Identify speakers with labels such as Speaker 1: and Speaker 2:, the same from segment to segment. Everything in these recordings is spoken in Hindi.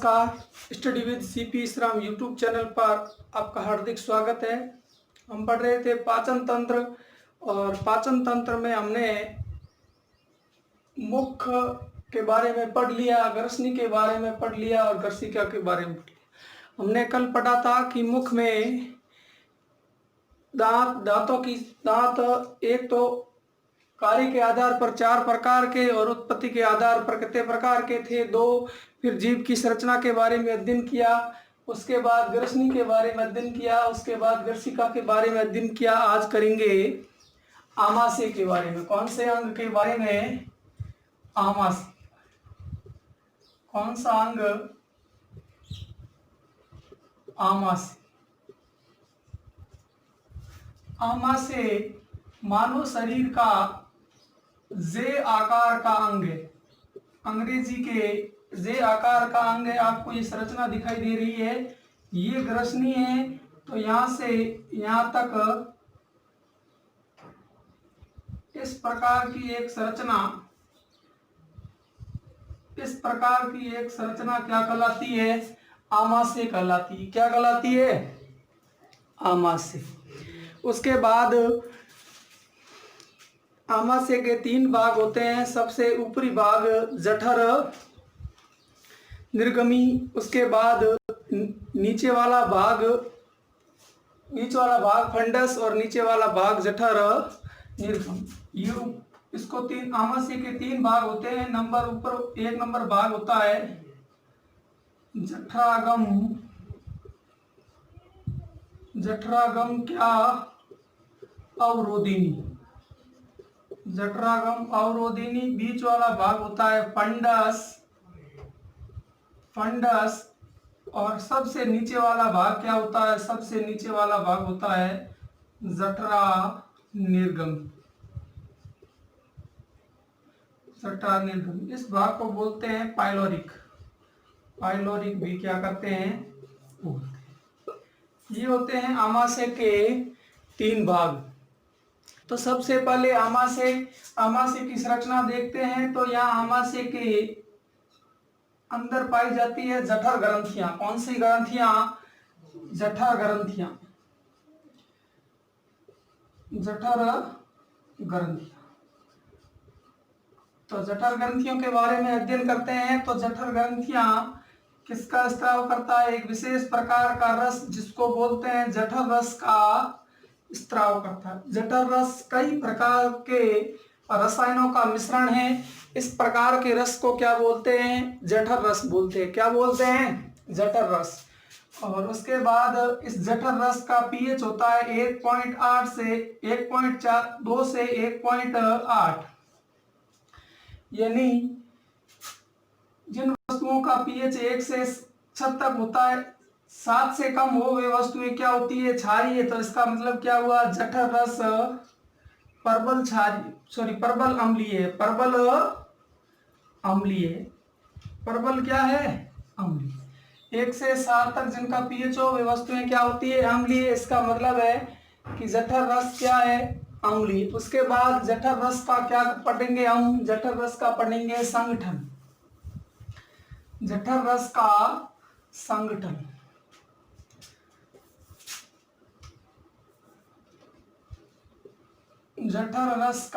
Speaker 1: नमस्कार। स्टडी विद सीपी श्राम यूट्यूब चैनल पर आपका हार्दिक स्वागत है। हम पढ़ रहे थे पाचन तंत्र, और पाचन तंत्र में हमने मुख के बारे में पढ़ लिया, ग्रसनी के बारे में पढ़ लिया और ग्रसिका के बारे में पढ़ लिया। हमने कल पढ़ा था कि मुख में दांत एक तो कार्य के आधार पर 4 प्रकार के और उत्पत्ति के आधार पर कितने प्रकार के थे, 2। फिर जीभ की संरचना के बारे में अध्ययन किया, उसके बाद ग्रसनी के बारे में अध्ययन किया, उसके बाद ग्रसिका के बारे में अध्ययन किया। आज करेंगे आमाशय के बारे में। कौन से अंग के बारे में? आमाशय। कौन सा अंग? आमाशय। आमाशय मानव शरीर का जे आकार का अंग है। अंग्रेजी के जे आकार का अंग है। आपको ये संरचना दिखाई दे रही है, ये ग्रसनी है। तो यहां से यहां तक इस प्रकार की एक संरचना, क्या कहलाती है? आमाशय कहलाती है। क्या कहलाती है? आमाशय। उसके बाद आमाशय के 3 भाग होते हैं। सबसे ऊपरी भाग जठर निर्गमी, उसके बाद नीचे वाला भाग फंडस और नीचे वाला भाग जठर निर्गम। इसको आमाशय के 3 भाग होते हैं। एक नंबर भाग होता है जठरागम। क्या? अवरोधिनी। जठरागम अवरोधिनी। बीच वाला भाग होता है फंडस। और सबसे नीचे वाला भाग क्या होता है? सबसे नीचे वाला भाग होता है जठरा निर्गम। इस भाग को बोलते हैं पाइलोरिक भी क्या करते हैं? ये होते हैं आमाशय के 3 भाग। तो सबसे पहले आमाशय की संरचना देखते हैं। तो यहाँ आमाशय के अंदर पाई जाती है जठर ग्रंथियां। कौन सी ग्रंथियां? जठर ग्रंथियां। तो जठर ग्रंथियों के बारे में अध्ययन करते हैं। तो जठर ग्रंथियां किसका स्त्राव करता है? एक विशेष प्रकार का रस जिसको बोलते हैं जठर रस का स्त्राव करता है। जठर रस कई प्रकार के रसायनों का मिश्रण है। इस प्रकार के रस को क्या बोलते हैं? जठर रस बोलते हैं। क्या बोलते हैं? जठर रस। और उसके बाद इस जठर रस का पीएच होता है 1.8 से 1.4, 2 से 1.8। यानी जिन वस्तुओं का पीएच 1 से 6 तक होता है, 7 से कम हो वे वस्तुएं क्या होती है? क्षारीय। तो इसका मतलब क्या हुआ? जठर रस प्रबल अम्लीय। प्रबल क्या है? अम्लीय। 1 से 7 तक जिनका पीएच हो वे वस्तुएं क्या होती है? अम्लीय। इसका मतलब है कि जठर रस क्या है? अम्लीय। उसके बाद जठर रस का क्या पढ़ेंगे हम? जठर रस का पढ़ेंगे संगठन। जठर रस का संगठन। जठर रस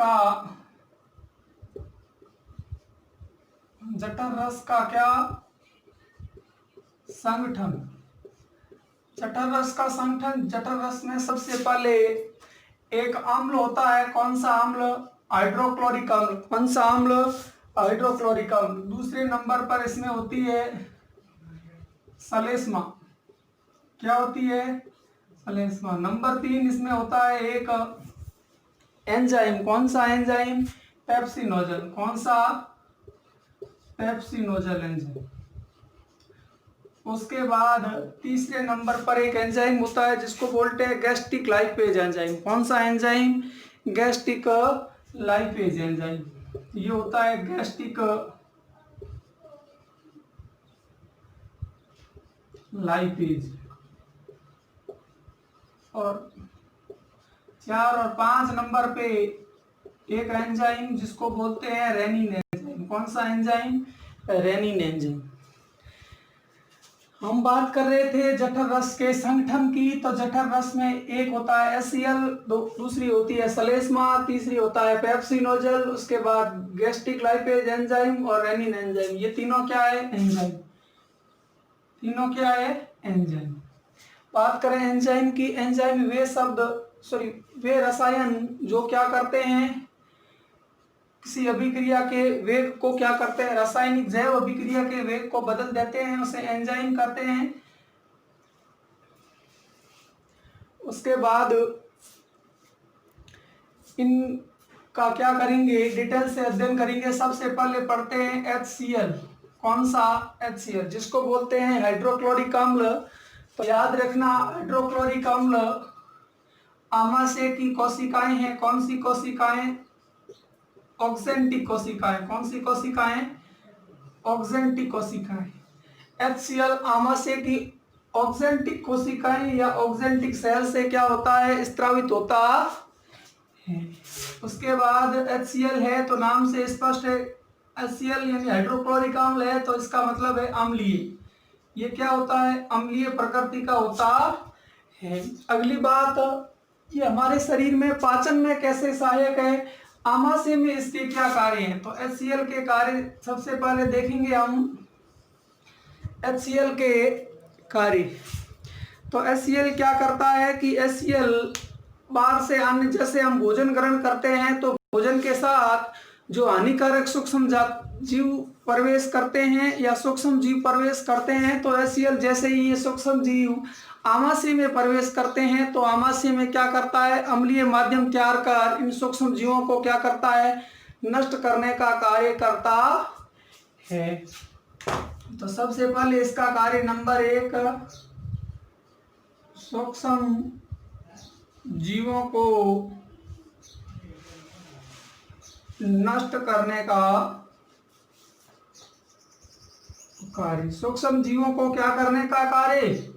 Speaker 1: का क्या? संगठन। जठर रस का संगठन। जठर रस में सबसे पहले एक अम्ल होता है। कौन सा अम्ल? हाइड्रोक्लोरिक अम्ल। कौन सा अम्ल? हाइड्रोक्लोरिक अम्ल। दूसरे नंबर पर इसमें होती है सलेस्मा। क्या होती है? सलेस्मा। नंबर 3 इसमें होता है एक एंजाइम। कौन सा एंजाइम? पेप्सिनोजन। कौन सा? Pepsinogen enzyme. उसके बाद तीसरे नंबर पर एक एंजाइम होता है जिसको बोलते हैं गैस्ट्रिक लाइपेज एंजाइम। कौन सा एंजाइम? Gastric lipase enzyme. ये होता है गैस्ट्रिक लाइपेज। और 4 और 5 नंबर पे एक एंजाइम जिसको बोलते हैं रेनिन एंजाइम। कौन सा एंजाइम? Rennin enzyme. हम बात कर रहे थे जठर रस के संगठन की। तो जठर रस में एक होता है HCl, दूसरी होती है सलेस्मा, तीसरी होता है पेप्सिनोजल, उसके बाद गैस्ट्रिक लाइपेज एंजाइम और रेनिन एंजाइम। ये तीनों क्या है? एंजाइम। तीनों क्या है? एंजाइम। बात करें एंजाइम की, एंजाइम वे रसायन जो क्या करते हैं, किसी अभिक्रिया के वेग को क्या करते हैं, रासायनिक जैव अभिक्रिया के वेग को बदल देते हैं, उसे एंजाइम कहते हैं। उसके बाद इनका क्या करेंगे, डिटेल से अध्ययन करेंगे। सबसे पहले पढ़ते हैं HCl। कौन सा? HCl, जिसको बोलते हैं हाइड्रोक्लोरिक अम्ल। तो याद रखना, हाइड्रोक्लोरिक अम्ल आमाशय की कोशिकाएं हैं। कौन सी कोशिकाएं? ऑक्जेंटिक कोशिकाएं। कौन सी कोशिकाएं? ऑक्जेंटिक कोशिकाएं। HCl आमाशय की ऑक्जेंटिक कोशिकाएं या ऑक्जेंटिक सेल से क्या होता है? स्त्रावित होता है। उसके बाद HCl है तो नाम से स्पष्ट है, HCl यानी हाइड्रोक्लोरिक अम्ल है, तो इसका मतलब है अम्लीय। ये क्या होता है? अम्लीय प्रकृति का होता है। अगली बात, ये हमारे शरीर में पाचन में कैसे सहायक है? आमाशय में इसके क्या कार्य हैं? तो HCl के कार्य सबसे पहले देखेंगे हम। HCl के कार्य, तो HCl क्या करता है कि HCl बाहर से आने, जैसे हम भोजन ग्रहण करते हैं तो भोजन के साथ जो हानिकारक सूक्ष्म जीव प्रवेश करते हैं या सूक्ष्म जीव प्रवेश करते हैं, तो HCl जैसे ही ये सूक्ष्म जीव आमाशय में प्रवेश करते हैं तो आमाशय में क्या करता है? अम्लीय माध्यम तैयार कर इन सूक्ष्म जीवों को क्या करता है? नष्ट करने का कार्य करता है। तो सबसे पहले इसका कार्य नंबर 1, सूक्ष्म जीवों को नष्ट करने का कार्य। सूक्ष्म जीवों को क्या करने का कार्य?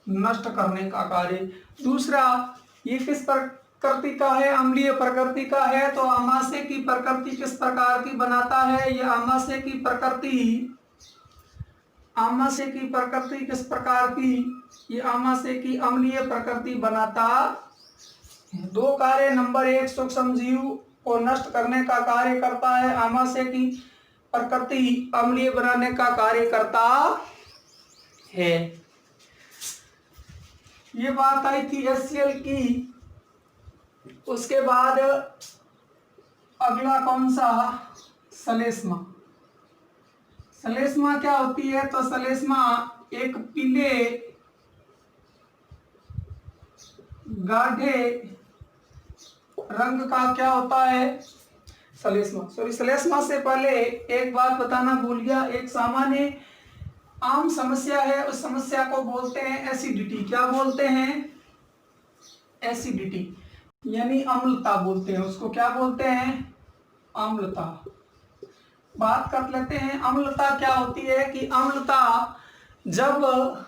Speaker 1: नष्ट करने का कार्य। दूसरा, ये किस प्रकृति का है? अम्लीय प्रकृति का है। तो आमाशय की प्रकृति किस प्रकार की बनाता है? यह आमाशय की प्रकृति किस प्रकार की? ये आमाशय की अम्लीय प्रकृति बनाता है। दो कार्य, नंबर 1 सूक्ष्म जीव को नष्ट करने का कार्य करता है, आमाशय की प्रकृति अम्लीय बनाने का कार्य करता है। ये बात आई थी HCl की। उसके बाद अगला कौन सा? सलेस्मा। सलेस्मा क्या होती है? तो सलेस्मा एक पीले गाढ़े रंग का क्या होता है? सलेस्मा से पहले एक बात बताना भूल गया। एक सामान्य आम समस्या है, उस समस्या को बोलते हैं एसिडिटी। क्या बोलते हैं? एसिडिटी यानी अम्लता बोलते हैं उसको। क्या बोलते हैं? अम्लता। बात कर लेते हैं अम्लता क्या होती है। कि अम्लता जब,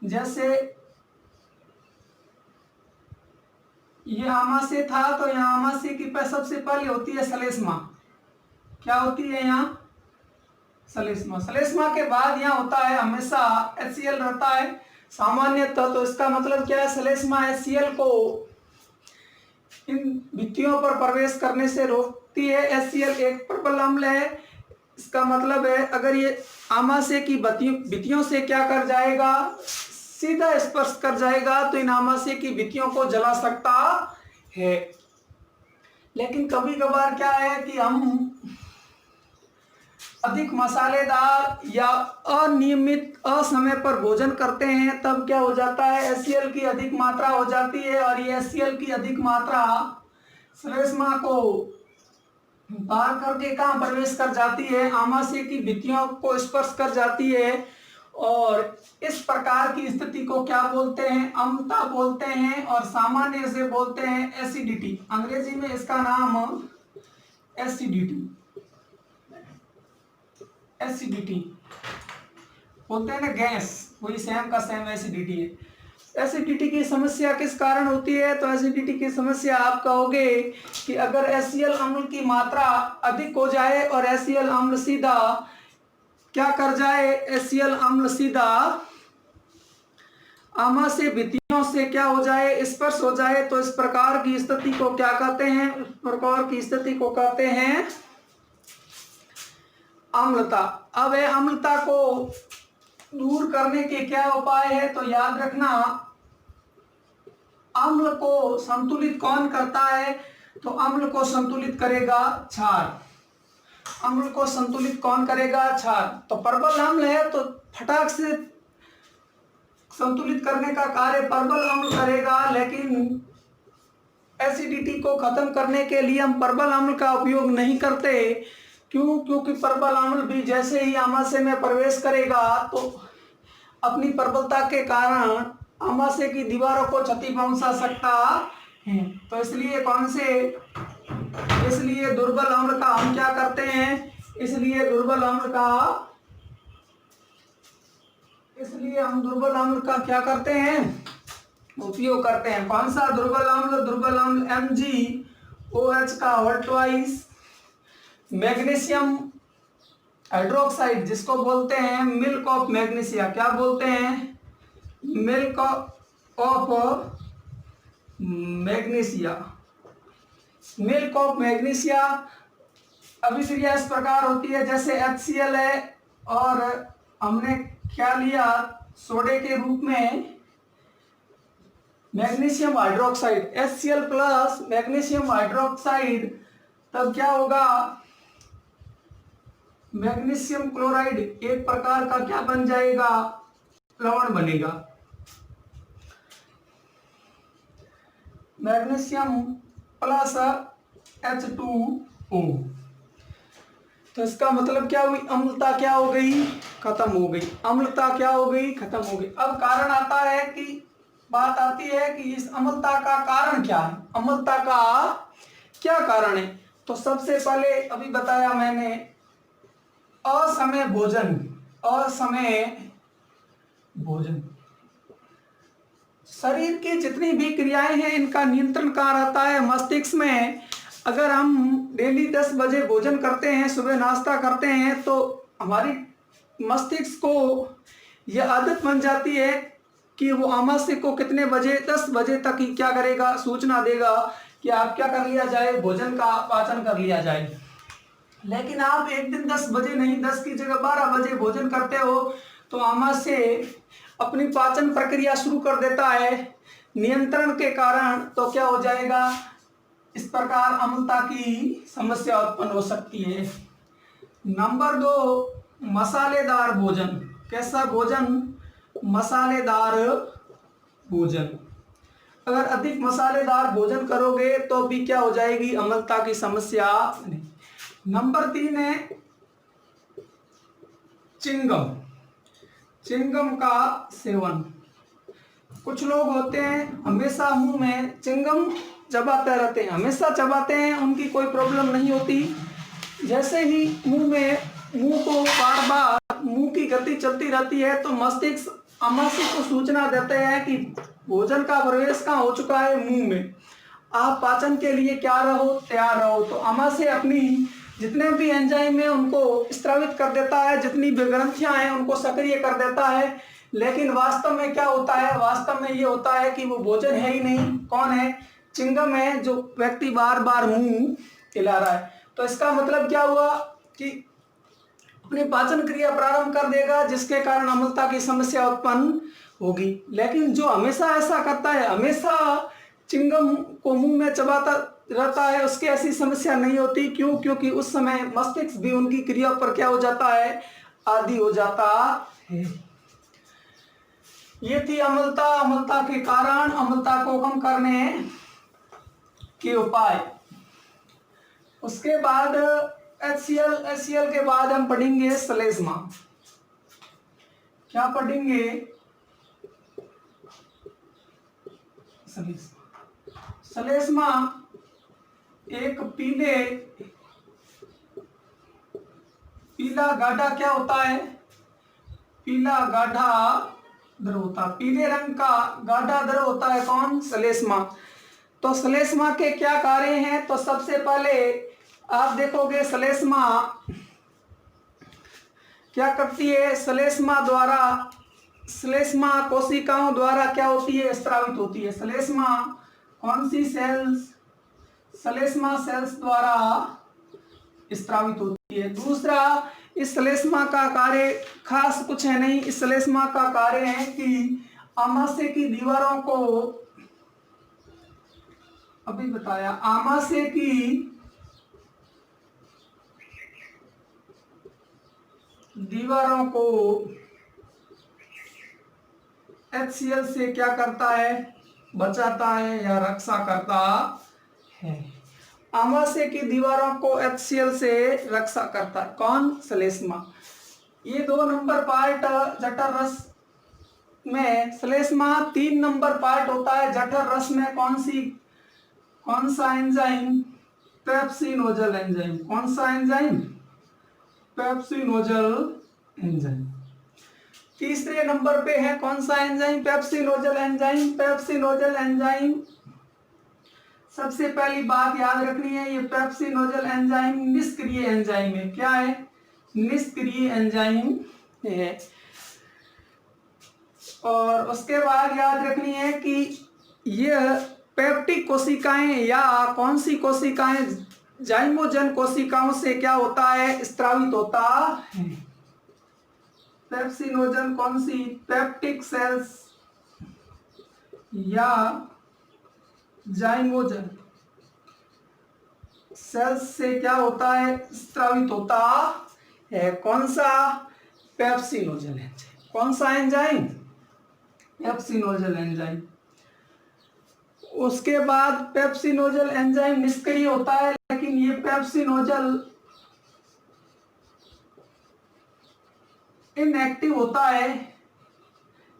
Speaker 1: जैसे ये आमाशय था तो यहाँ आमाशय की सबसे पहले होती है सलेस्मा। क्या होती है यहाँ? सलेस्मा। सलेस्मा के बाद यहाँ होता है हमेशा HCl रहता है सामान्यतः। तो इसका मतलब क्या है? सलेस्मा HCl को इन भित्तियों पर प्रवेश करने से रोकती है। HCl एक प्रबल अम्ल है। इसका मतलब है अगर ये आमाशय की भित्तियों से क्या कर जाएगा? सीधा स्पर्श कर जाएगा तो इन आमाशय की भित्तियों को जला सकता है। लेकिन कभी कभार क्या है कि हम अधिक मसालेदार या अनियमित असमय पर भोजन करते हैं, तब क्या हो जाता है? HCl की अधिक मात्रा हो जाती है और ये HCl की अधिक मात्रा सलेस्मा को पार करके कहाँ प्रवेश कर जाती है? आमाशय की भित्तियों को स्पर्श कर जाती है। और इस प्रकार की स्थिति को क्या बोलते हैं? अम्लता बोलते हैं। और सामान्य से बोलते हैं एसिडिटी। अंग्रेजी में इसका नाम एसिडिटी बोलते हैं ना, गैस, वही सेम का सेम एसिडिटी है। एसिडिटी की समस्या किस कारण होती है? तो एसिडिटी की समस्या आप कहोगे कि अगर HCl अम्ल की मात्रा अधिक हो जाए और HCl अम्ल सीधा क्या कर जाए? HCl अम्ल सीधा आमाशय भित्तियों से क्या हो जाए, स्पर्श हो जाए, तो इस प्रकार की स्थिति को क्या कहते हैं, इस प्रकार की स्थिति को कहते हैं अम्लता। अब है अम्लता को दूर करने के क्या उपाय है, तो याद रखना अम्ल को संतुलित कौन करता है, तो अम्ल को संतुलित करेगा क्षार। अम्ल को संतुलित कौन करेगा, क्षार। तो प्रबल अम्ल है तो फटाक से संतुलित करने का कार्य प्रबल अम्ल करेगा, लेकिन एसिडिटी को खत्म करने के लिए हम प्रबल अम्ल का उपयोग नहीं करते। क्यों? क्योंकि प्रबल अम्ल भी जैसे ही आमाशय में प्रवेश करेगा तो अपनी प्रबलता के कारण आमाशय की दीवारों को क्षति पहुंचा सकता है। तो इसलिए इसलिए दुर्बल अम्ल का हम क्या करते हैं, इसलिए हम दुर्बल अम्ल का क्या करते हैं, उपयोग करते हैं। कौन सा दुर्बल अम्ल? दुर्बल अम्ल MgOH का होल ट्वाइस मैग्नीशियम हाइड्रोक्साइड, जिसको बोलते हैं मिल्क ऑफ मैग्नीशिया। क्या बोलते हैं? Milk of magnesia. Milk of magnesia अभिक्रिया इस प्रकार होती है जैसे HCl है और हमने क्या लिया, सोडे के रूप में magnesium hydroxide, HCl plus magnesium hydroxide, तब क्या होगा, मैग्नीशियम क्लोराइड एक प्रकार का क्या बन जाएगा, लवण बनेगा। Magnesium plus H2O। तो इसका मतलब क्या हुई, अम्लता क्या हो गई, खत्म हो गई। अम्लता क्या हो गई, खत्म हो गई। अब कारण आता है कि बात आती है कि इस अम्लता का कारण क्या है, अम्लता का क्या कारण है। तो सबसे पहले अभी बताया मैंने, असमय भोजन। असमय भोजन, शरीर की जितनी भी क्रियाएं हैं इनका नियंत्रण कहाँ रहता है, मस्तिष्क में। अगर हम डेली 10 बजे भोजन करते हैं, सुबह नाश्ता करते हैं, तो हमारी मस्तिष्क को यह आदत बन जाती है कि वो आमाशय को कितने बजे, 10 बजे तक ही क्या करेगा, सूचना देगा कि आप क्या कर लिया जाए, भोजन का पाचन कर लिया जाए। लेकिन आप एक दिन 10 बजे नहीं, 10 की जगह 12 बजे भोजन करते हो, तो आमाशय अपनी पाचन प्रक्रिया शुरू कर देता है नियंत्रण के कारण। तो क्या हो जाएगा, इस प्रकार अम्लता की समस्या उत्पन्न हो सकती है। नंबर 2, मसालेदार भोजन। कैसा भोजन, मसालेदार भोजन। अगर अधिक मसालेदार भोजन करोगे तो भी क्या हो जाएगी, अम्लता की समस्या। नंबर 3 है चिंगम। चिंगम का सेवन। कुछ लोग होते हैं हमेशा मुंह में चिंगम चबाते रहते हैं, हमेशा चबाते हैं, उनकी कोई प्रॉब्लम नहीं होती। जैसे ही मुंह को बार बार मुंह की गति चलती रहती है तो मस्तिष्क आमाशय को सूचना देते हैं कि भोजन का प्रवेश कहाँ हो चुका है, मुंह में। आप पाचन के लिए क्या रहो, तैयार रहो। तो आमाशय अपनी जितने भी एंजाइम है उनको स्रावित कर देता है, जितनी भी ग्रंथियां हैं उनको सक्रिय कर देता है। लेकिन वास्तव में क्या होता है, वास्तव में ये होता है कि वो भोजन है ही नहीं। कौन है, चिंगम है, जो व्यक्ति बार बार मुंह हिला रहा है। तो इसका मतलब क्या हुआ कि अपनी पाचन क्रिया प्रारंभ कर देगा, जिसके कारण अम्लता की समस्या उत्पन्न होगी। लेकिन जो हमेशा ऐसा करता है, हमेशा चिंगम को मुंह में चबाता रहता है, उसकी ऐसी समस्या नहीं होती। क्यों? क्योंकि उस समय मस्तिष्क भी उनकी क्रिया पर क्या हो जाता है, आदी हो जाता है। ये थी अम्लता, अम्लता के कारण, अम्लता को कम करने के उपाय। उसके बाद HCl के बाद हम पढ़ेंगे श्लेष्मा। क्या पढ़ेंगे, श्लेष्मा एक पीला गाढ़ा क्या होता है, पीला गाढ़ा द्रव होता है, पीले रंग का गाढ़ा द्रव होता है। कौन, श्लेष्मा। तो श्लेष्मा के क्या कार्य हैं, तो सबसे पहले आप देखोगे श्लेष्मा क्या करती है, श्लेष्मा द्वारा श्लेष्मा कोशिकाओं द्वारा क्या होती है, स्रावित होती है। श्लेष्मा कौन सी सेल्स, श्लेष्मा सेल्स द्वारा स्रावित होती है। दूसरा, इस श्लेष्मा का कार्य खास कुछ है नहीं, इस श्लेष्मा का कार्य है कि आमाशय की दीवारों को, अभी बताया, आमाशय की दीवारों को HCl से क्या करता है, बचाता है या रक्षा करता है। आमाशय की दीवारों को HCl से रक्षा करता है कौन, श्लेष्मा। ये 2 नंबर पार्ट जठर रस में, श्लेष्मा 3 नंबर पार्ट होता है। जठर रस में कौन सा एंजाइम, पेप्सिनोजल एंजाइम। कौन सा एंजाइम, पेप्सिनोजल एंजाइम। तीसरे नंबर पे है कौन सा एंजाइम, पेप्सिनोजल एंजाइम। पेप्सिनोजल एंजाइम, सबसे पहली बात याद रखनी है, ये पेप्सिनोजल एंजाइम निष्क्रिय एंजाइम है। क्या है, निष्क्रिय एंजाइम है। और उसके बाद याद रखनी है कि यह पेप्टिक कोशिकाएं या कौन सी कोशिकाएं, जाइमोजन कोशिकाओं से क्या होता है, स्रावित होता है। पेप्सिनोजन कौन सी, पेप्टिक सेल्स या जाइमोजन सेल्स से क्या होता है, स्रावित होता है। कौन सा, पेप्सिनोजल एंजाइम। कौन सा एंजाइम, पेप्सिनोजल एंजाइम। उसके बाद पेप्सिनोजल एंजाइम निष्क्रिय होता है, लेकिन ये पेप्सिनोजल इनएक्टिव होता है।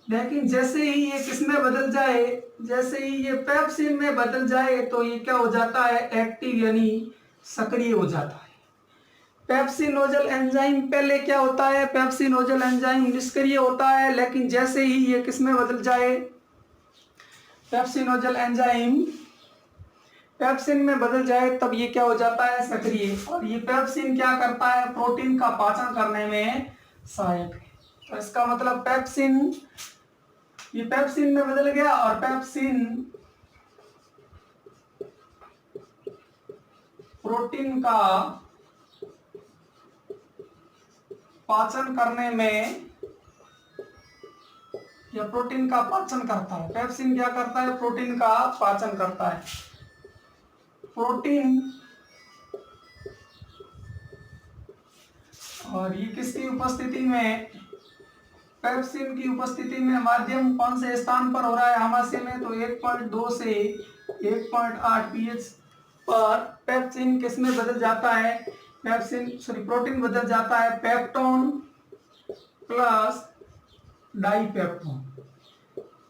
Speaker 1: लेकिन जैसे ही ये किसमें बदल जाए, जैसे ही ये पेप्सिन में बदल जाए तो ये क्या हो जाता है, एक्टिव यानी सक्रिय हो जाता है। पेप्सिनोजल एंजाइम पहले क्या होता है, पेप्सिनोजल एंजाइम निष्क्रिय होता है, लेकिन जैसे ही ये किसमें बदल जाए, पेप्सिनोजल एंजाइम पेप्सिन में बदल जाए, तब ये क्या हो जाता है, सक्रिय। और ये पेप्सिन क्या करता है, प्रोटीन का पाचन करने में सहायक है। तो इसका मतलब पेप्सिन, ये पेप्सिन में बदल गया और पेप्सिन प्रोटीन का पाचन करने में, या प्रोटीन का पाचन करता है। पेप्सिन क्या करता है, प्रोटीन का पाचन करता है। प्रोटीन, और ये किसकी उपस्थिति में, पेप्सिन की उपस्थिति में माध्यम कौन से स्थान पर हो रहा है, आमाशय में। तो 1.2 से 1.8 pH पर पेप्सिन किस में बदल जाता है, प्रोटीन बदल जाता है पेप्टोन प्लस डाइपेप्टोन।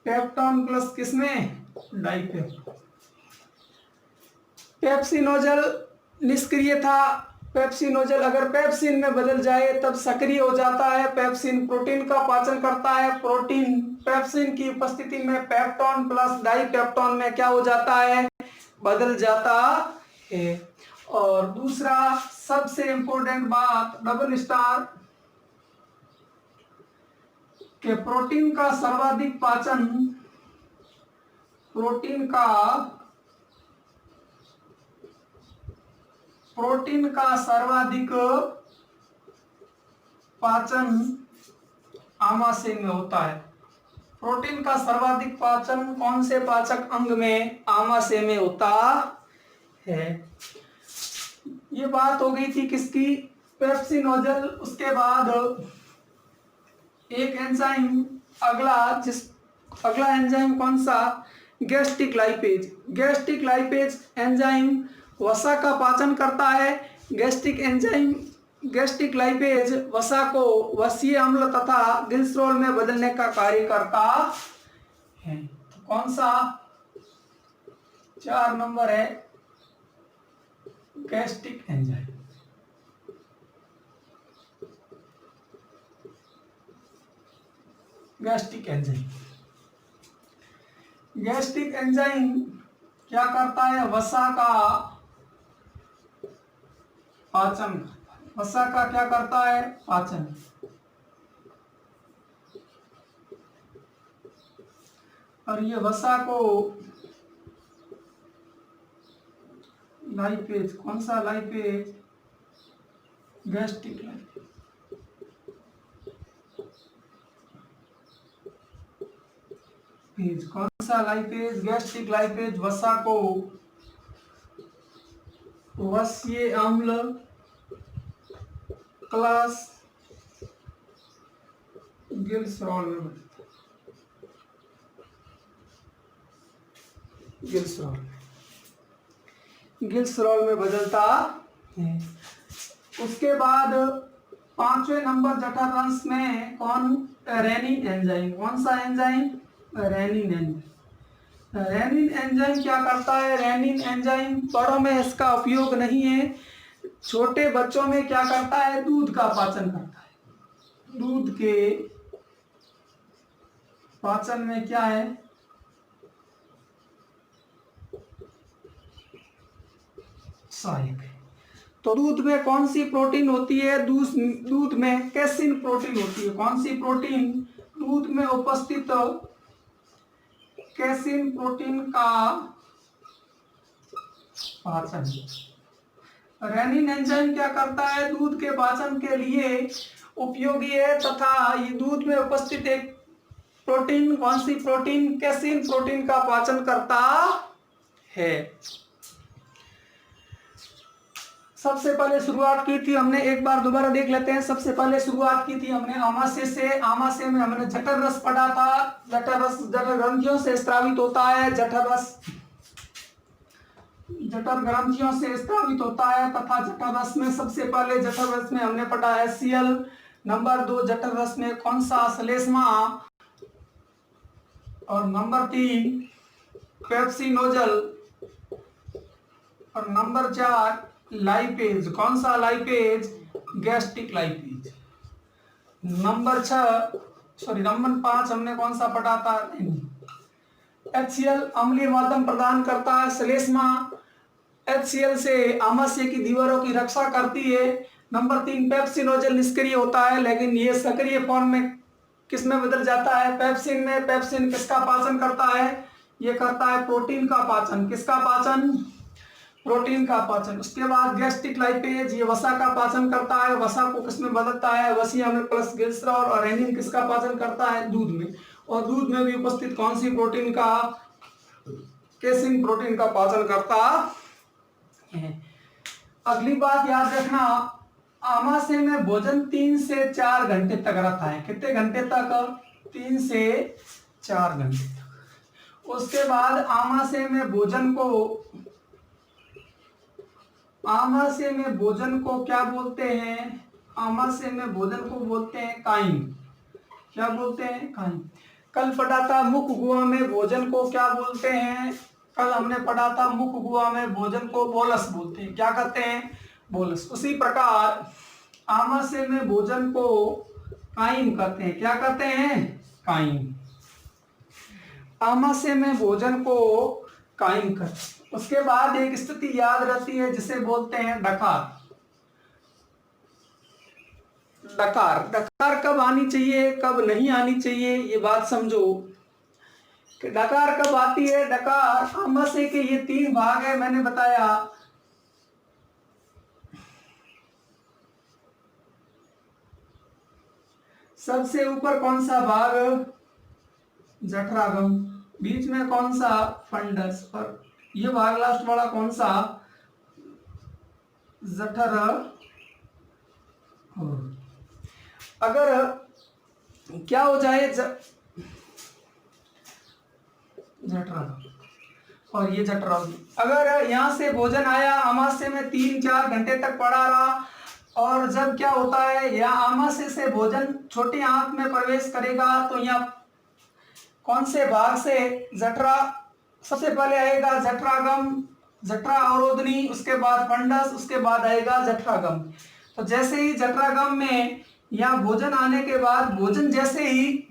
Speaker 1: पेप्टोन प्लस किसमें, डाइपेप्टोन। पेप्सिनोजल निष्क्रिय था, पेप्सिनोजल अगर पेप्सिन में बदल जाए तब सक्रिय हो जाता है। पेप्सिन प्रोटीन का पाचन करता है। प्रोटीन पेप्सिन की उपस्थिति में पेप्टोन प्लस डाइपेप्टोन में क्या हो जाता है, बदल जाता है। और दूसरा सबसे इंपॉर्टेंट बात, डबल स्टार, कि प्रोटीन का सर्वाधिक पाचन, प्रोटीन का सर्वाधिक पाचन आमाशय में होता है। प्रोटीन का सर्वाधिक पाचन कौन से पाचक अंग में, आमाशय में होता है। ये बात हो गई थी किसकी, पेप्सिनोजल। उसके बाद एक एंजाइम अगला एंजाइम कौन सा, gastric lipase. Gastric lipase enzyme वसा का पाचन करता है। गैस्ट्रिक लाइपेज वसा को वसीय अम्ल तथा ग्लिसरॉल में बदलने का कार्य करता है। तो कौन सा, 4 नंबर है गैस्ट्रिक एंजाइम। गैस्ट्रिक एंजाइम क्या करता है, वसा का पाचन। वसा का क्या करता है, पाचन। और ये वसा को लाइपेज, कौन सा लाइपेज? Gastric lipase. कौन सा लाइपेज? गैस्ट्रिक लाइपेज वसा को वसीय अम्ल क्लास गिल्सरॉल में बदलता गिल्सरॉल में बदलता है। उसके बाद 5वें नंबर जठरांश में कौन? Rennin enzyme. कौन सा enzyme? Rennin enzyme. Rennin enzyme क्या करता है? रेनिन एंजाइम बड़ों में इसका उपयोग नहीं है, छोटे बच्चों में क्या करता है? दूध का पाचन करता है। दूध के पाचन में क्या है? सहायक है। तो दूध में कौन सी प्रोटीन होती है? दूध में कैसिन प्रोटीन होती है। कौन सी प्रोटीन? दूध में उपस्थित कैसिन प्रोटीन का पाचन। रेनिन एंजाइम क्या करता है? दूध के पाचन के लिए उपयोगी है, तथा ये दूध में उपस्थित एक प्रोटीन, कौन सी प्रोटीन? कैसिन प्रोटीन का पाचन करता है। सबसे पहले शुरुआत की थी हमने, एक बार दोबारा देख लेते हैं। सबसे पहले शुरुआत की थी हमने आमाशय से। आमाशय में हमने जठर रस पढ़ा था। जठर रस जठर ग्रंथियों से स्रावित होता है। जठर रस जठर ग्रंथियों से स्रावित होता है, तथा जठर रस में सबसे पहले जठर रस में हमने पढ़ा HCl। नंबर 2 जठर रस में कौन सा? श्लेष्मा। और नंबर 3 पेप्सी नोजल। और नंबर 4 लाइपेज। कौन सा लाइपेज? Gastric lipase. नंबर 5 हमने कौन सा पढ़ा था? HCl अम्लीय माध्यम प्रदान करता है। श्लेष्मा HCl से आमाशय की दीवारों की रक्षा करती है। नंबर 3 पेप्सी नोजल निष्क्रिय होता है, लेकिन ये सक्रिय फॉर्म में किस में बदल जाता है? पेप्सिन में। पेप्सिन किसका पाचन करता है? ये करता है प्रोटीन का पाचन। किसका पाचन? प्रोटीन का पाचन। उसके बाद गैस्ट्रिक लाइपेज, ये वसा का पाचन करता है। वसा को किसमें बदलता है? वसीय अम्ल प्लस गिल्सरॉल। और रेनिन किसका पाचन करता है? दूध में। और दूध में भी उपस्थित कौन सी प्रोटीन का? कैसिन प्रोटीन का पाचन करता है। अगली बात याद रखना, आमाशय में भोजन 3 से 4 घंटे तक रहता है। कितने घंटे तक? 3 से 4 घंटे तक। उसके बाद आमाशय में भोजन को क्या बोलते हैं? आमाशय में भोजन को बोलते हैं काइम। क्या बोलते हैं? काइम। कल पढ़ा था मुख गुहा में भोजन को क्या बोलते हैं? कल हमने पढ़ा था मुख गुहा में भोजन को बोलस बोलते हैं। क्या कहते हैं? बोलस। उसी प्रकार आमाशय में भोजन को काइम कहते हैं। क्या कहते हैं? काइम। आमाशय में भोजन को काइम करते हैं। उसके बाद एक स्थिति याद रहती है जिसे बोलते हैं डकार। डकार कब आनी चाहिए, कब नहीं आनी चाहिए, ये बात समझो कि डकार कब आती है। डकार आमाशय के ये 3 भाग है, मैंने बताया। सबसे ऊपर कौन सा भाग? जठरागम। बीच में कौन सा? फंडस। और ये भाग लास्ट वाला कौन सा? जठर। अगर क्या हो जाए जठरागम और ये जठरागम, अगर यहां से भोजन आया, आमाशय में 3-4 घंटे तक पड़ा रहा, और जब क्या होता है, यहाँ आमाशय से भोजन छोटी आंत में प्रवेश करेगा, तो यहाँ कौन से भाग से? जठरा। सबसे पहले आएगा जठरागम, जठरा अवरोधनी, उसके बाद फंडस, उसके बाद आएगा जठरागम। तो जैसे ही जठरागम में यहाँ भोजन आने के बाद, भोजन जैसे ही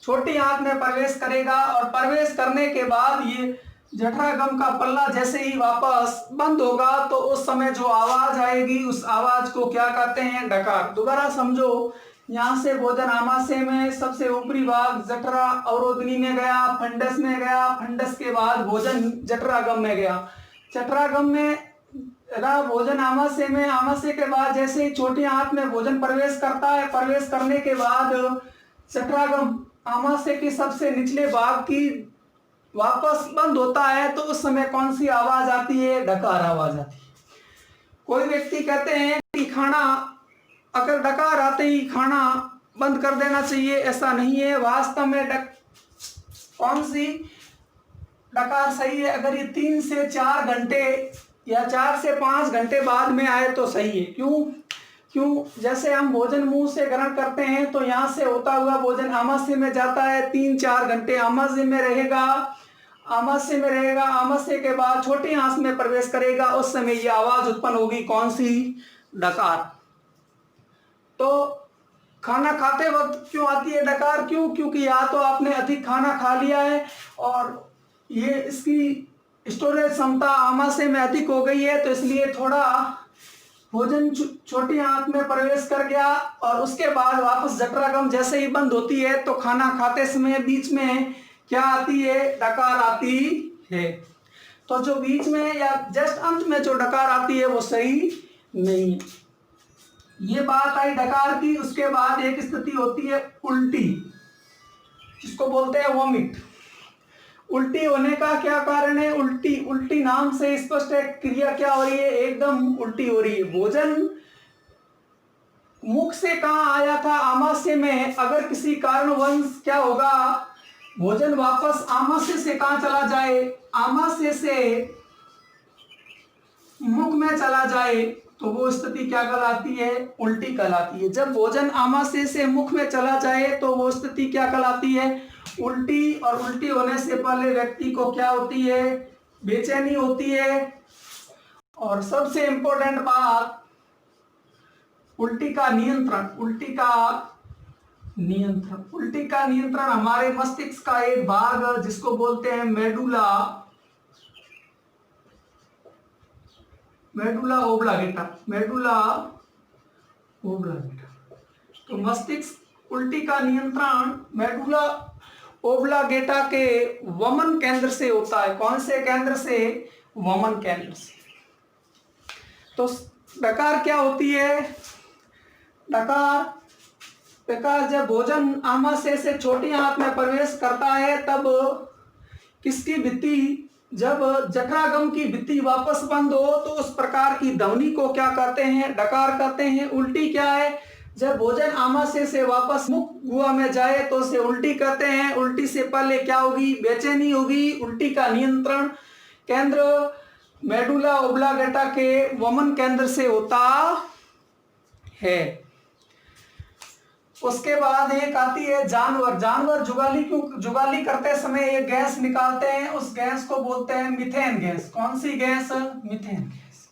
Speaker 1: छोटी आंत में प्रवेश करेगा, और प्रवेश करने के बाद ये जठरागम का पल्ला जैसे ही वापस बंद होगा, तो उस समय जो आवाज आएगी, उस आवाज को क्या कहते हैं? डकार। दोबारा समझो यहाँ से भोजन आमाशय में सबसे ऊपरी भाग जठरा अवरोधनी में गया, फंडस में गया, फंडस के बाद भोजन जठरागम में गया, जठरागम में रहा भोजन आमाशय में, आमाशय के बाद जैसे ही छोटी आंत में भोजन प्रवेश करता है, प्रवेश करने के बाद जठरागम आमाशय के सबसे निचले भाग की वापस बंद होता है, तो उस समय कौन सी आवाज आती है? डकार आवाज आती है। कोई व्यक्ति कहते हैं कि खाना अगर डकार आते ही खाना बंद कर देना चाहिए, ऐसा नहीं है। वास्तव में कौन सी डकार सही है? अगर ये 3 से 4 घंटे या 4 से 5 घंटे बाद में आए तो सही है। क्यों? जैसे हम भोजन मुंह से ग्रहण करते हैं तो यहाँ से होता हुआ भोजन आमाशय में जाता है, 3-4 घंटे आमाशय में रहेगा, आमाशय के बाद छोटी आंत में प्रवेश करेगा, उस समय ये आवाज उत्पन्न होगी, कौन सी? डकार। तो खाना खाते वक्त क्यों आती है डकार? क्योंकि या तो आपने अधिक खाना खा लिया है और ये इसकी स्टोरेज क्षमता आमाशय में अधिक हो गई है, तो इसलिए थोड़ा भोजन छोटी आंत में प्रवेश कर गया और उसके बाद वापस जठरागम जैसे ही बंद होती है तो खाना खाते समय बीच में क्या आती है? डकार आती है। तो जो बीच में या जस्ट अंत में जो डकार आती है वो सही नहीं है। ये बात आई डकार की। उसके बाद एक स्थिति होती है उल्टी, जिसको बोलते हैं वोमिट। उल्टी होने का क्या कारण है? उल्टी नाम से स्पष्ट है, क्रिया क्या हो रही है? एकदम उल्टी हो रही है। भोजन मुख से कहाँ आया था? आमाशय में। अगर किसी कारणवश क्या होगा, भोजन वापस आमाशय से कहाँ चला जाए? आमाशय से मुख में चला जाए तो वो स्थिति क्या कहलाती है? उल्टी कहलाती है। जब भोजन आमाशय से मुख में चला जाए तो वो स्थिति क्या कहलाती है? उल्टी। और उल्टी होने से पहले व्यक्ति को क्या होती है? बेचैनी होती है। और सबसे इंपॉर्टेंट बात, उल्टी का नियंत्रण हमारे मस्तिष्क का एक भाग जिसको बोलते हैं मेडुला ओब्लांगेटा। तो मस्तिष्क उल्टी का नियंत्रण मेडुला ओब्लांगेटा के वमन केंद्र से होता है। कौन से केंद्र से? वमन केंद्र से। तो डकार क्या होती है? डकार जब भोजन आमाशय से छोटी आंत में प्रवेश करता है तब किसकी भित्ति? जब जठरागम की भित्ति वापस बंद हो तो उस प्रकार की ध्वनि को क्या कहते हैं? डकार कहते हैं। उल्टी क्या है? जब भोजन आमाशय से वापस मुख गुहा में जाए तो उसे उल्टी कहते हैं। उल्टी से पहले क्या होगी? बेचैनी होगी। उल्टी का नियंत्रण केंद्र मेडुला ओब्लांगेटा के वमन केंद्र से होता है। उसके बाद एक आती है जानवर जुगाली करते समय एक गैस निकालते हैं, उस गैस को बोलते हैं मीथेन गैस। कौन सी गैस? Methane gas.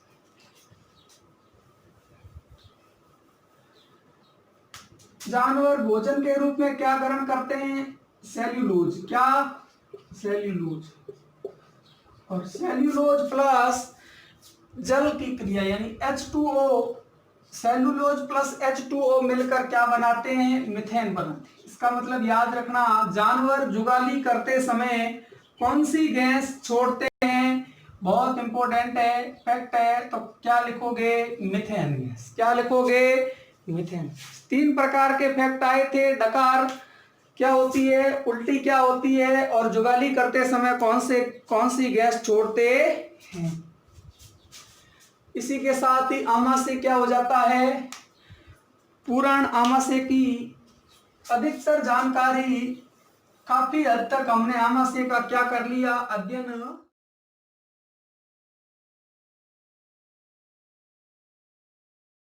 Speaker 1: जानवर भोजन के रूप में क्या ग्रहण करते हैं? सेल्यूलोज। क्या? सेल्यूलोज। और सेल्यूलोज प्लस जल की क्रिया यानी H2O, सेल्यूलोज प्लस H2O मिलकर क्या बनाते हैं? मीथेन बनाते हैं। इसका मतलब याद रखना, जानवर जुगाली करते समय कौन सी गैस छोड़ते हैं? बहुत इंपॉर्टेंट है, फैक्ट है। तो क्या लिखोगे? Methane gas. क्या लिखोगे? मीथेन। 3 प्रकार के फैक्ट आए थे। डकार क्या होती है, उल्टी क्या होती है, और जुगाली करते समय कौन सी गैस छोड़ते हैं। इसी के साथ ही आमाशय क्या हो जाता है? पूर्ण। आमाशय की अधिकतर जानकारी काफी हद तक हमने आमाशय का क्या कर लिया? अध्ययन